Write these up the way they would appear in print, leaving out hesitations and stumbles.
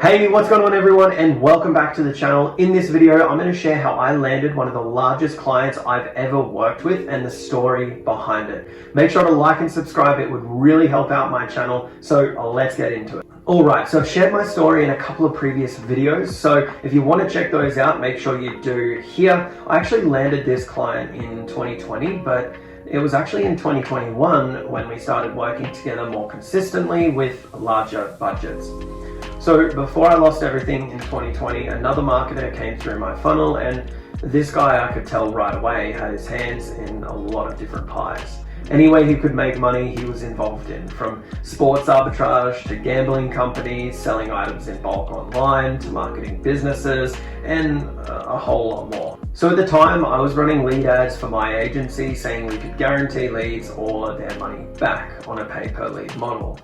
Hey, what's going on everyone, and welcome back to the channel. In this video, I'm going to share how I landed one of the largest clients I've ever worked with and the story behind it. Make sure to like and subscribe, it would really help out my channel, so let's get into it. Alright, so I've shared my story in a couple of previous videos, so if you want to check those out, make sure you do here. I actually landed this client in 2020, but it was actually in 2021 when we started working together more consistently with larger budgets. So before I lost everything in 2020, another marketer came through my funnel, and this guy, I could tell right away, had his hands in a lot of different pies. Any way he could make money, he was involved in, from sports arbitrage to gambling companies, selling items in bulk online, to marketing businesses, and a whole lot more. So at the time, I was running lead ads for my agency saying we could guarantee leads or their money back on a pay-per-lead model.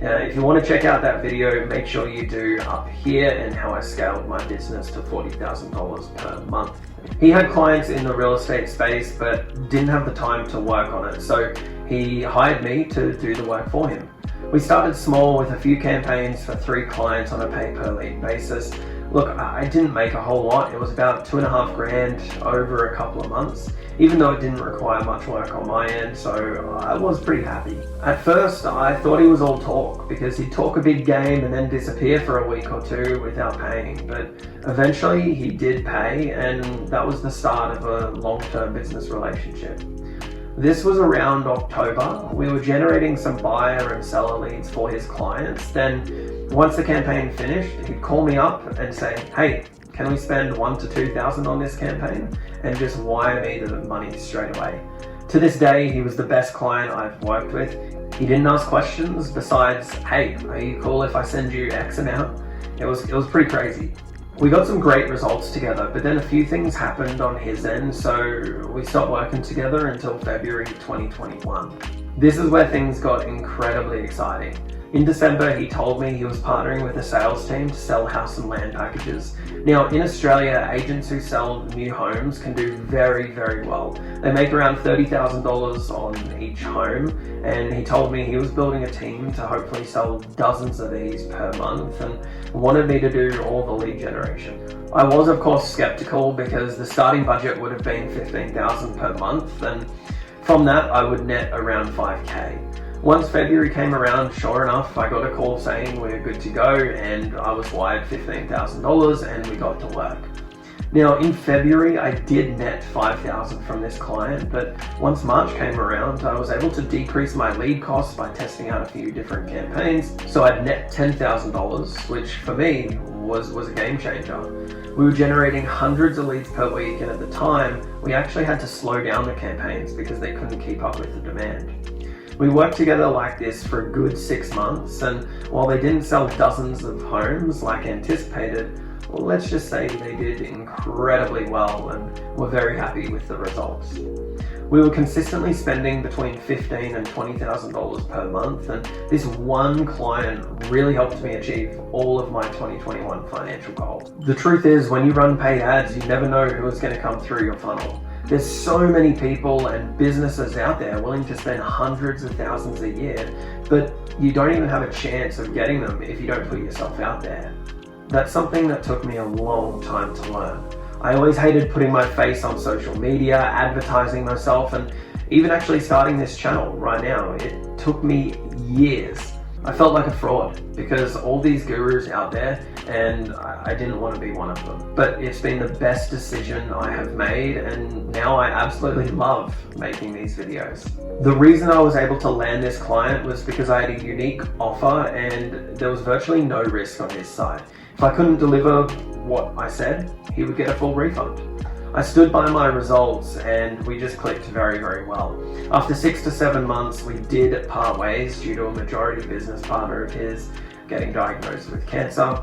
If you want to check out that video, make sure you do up here, and how I scaled my business to $40,000 per month. He had clients in the real estate space but didn't have the time to work on it, so he hired me to do the work for him. We started small with a few campaigns for 3 clients on a pay-per-lead basis. Look, I didn't make a whole lot. It was about $2.5 grand over a couple of months, even though it didn't require much work on my end, so I was pretty happy. At first, I thought he was all talk, because he'd talk a big game and then disappear for a week or two without paying, but eventually he did pay, and that was the start of a long-term business relationship. This was around October. We were generating some buyer and seller leads for his clients. Then once the campaign finished, he'd call me up and say, hey, can we spend $1,000 to $2,000 on this campaign? And just wire me the money straight away. To this day, he was the best client I've worked with. He didn't ask questions besides, hey, are you cool if I send you X amount? It was pretty crazy. We got some great results together, but then a few things happened on his end, so we stopped working together until February 2021. This is where things got incredibly exciting. In December, he told me he was partnering with a sales team to sell house and land packages. Now, in Australia, agents who sell new homes can do very, very well. They make around $30,000 on each home, and he told me he was building a team to hopefully sell dozens of these per month, and wanted me to do all the lead generation. I was, of course, skeptical, because the starting budget would have been $15,000 per month, and from that, I would net around $5K. Once February came around, sure enough, I got a call saying we're good to go, and I was wired $15,000 and we got to work. Now in February, I did net $5,000 from this client, but once March came around, I was able to decrease my lead costs by testing out a few different campaigns. So I'd net $10,000, which for me was a game changer. We were generating hundreds of leads per week, and at the time, we actually had to slow down the campaigns because they couldn't keep up with the demand. We worked together like this for a good 6 months, and while they didn't sell dozens of homes like anticipated, well, let's just say they did incredibly well and were very happy with the results. We were consistently spending between $15,000 and $20,000 per month, and this one client really helped me achieve all of my 2021 financial goals. The truth is, when you run paid ads, you never know who is going to come through your funnel. There's so many people and businesses out there willing to spend hundreds of thousands a year, but you don't even have a chance of getting them if you don't put yourself out there. That's something that took me a long time to learn. I always hated putting my face on social media, advertising myself, and even actually starting this channel right now. It took me years. I felt like a fraud because all these gurus out there, and I didn't want to be one of them. But it's been the best decision I have made, and now I absolutely love making these videos. The reason I was able to land this client was because I had a unique offer and there was virtually no risk on his side. If I couldn't deliver what I said, he would get a full refund. I stood by my results and we just clicked very, very well. After 6 to 7 months, we did part ways due to a majority business partner of his getting diagnosed with cancer.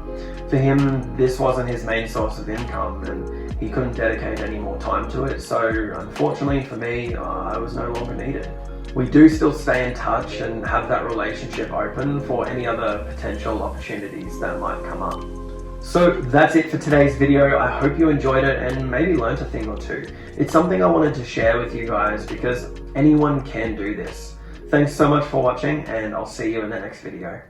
For him, this wasn't his main source of income and he couldn't dedicate any more time to it. So unfortunately for me, I was no longer needed. We do still stay in touch and have that relationship open for any other potential opportunities that might come up. So that's it for today's video. I hope you enjoyed it and maybe learned a thing or two. It's something I wanted to share with you guys because anyone can do this. Thanks so much for watching, and I'll see you in the next video.